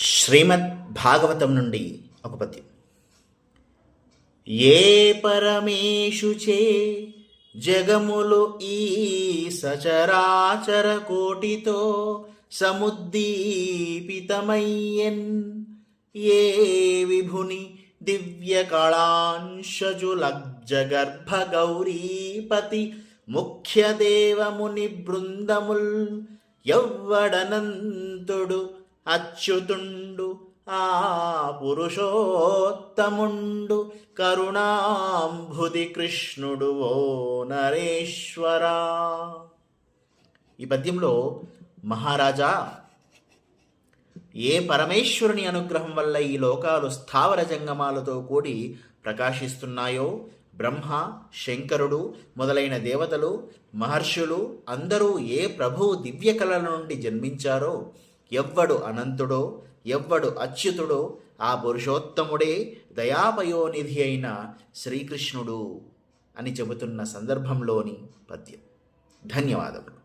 శ్రీమద్ భాగవతం నుండి ఒక పద్యం. ఏ పరమేశుచే జగములు ఈ సచరాచర కోటితో సముద్దీపితమయ్యన్, ఏ విభుని దివ్య కళాంశజులబ్జగర్భ గౌరీపతి ముఖ్య దేవముని బృందముల్, ఎవ్వడనంతుడు అచ్యుతుండు ఆ పురుషోత్తముండు, కరుణాంభుది కృష్ణుడు ఓ నరేశ్వరా. ఈ పద్యంలో మహారాజా, ఏ పరమేశ్వరుని అనుగ్రహం వల్ల ఈ లోకాలు స్థావర జంగమాలతో కూడి ప్రకాశిస్తున్నాయో, బ్రహ్మ, శంకరుడు మొదలైన దేవతలు, మహర్షులు అందరూ ఏ ప్రభువు దివ్య కళల నుండి జన్మించారో, ఎవ్వడు అనంతుడో ఎవ్వడు అచ్యుతుడో ఆ పురుషోత్తముడే దయాపయోనిధి అయిన శ్రీకృష్ణుడు అని చెబుతున్న సందర్భంలోని పద్యం. ధన్యవాదములు.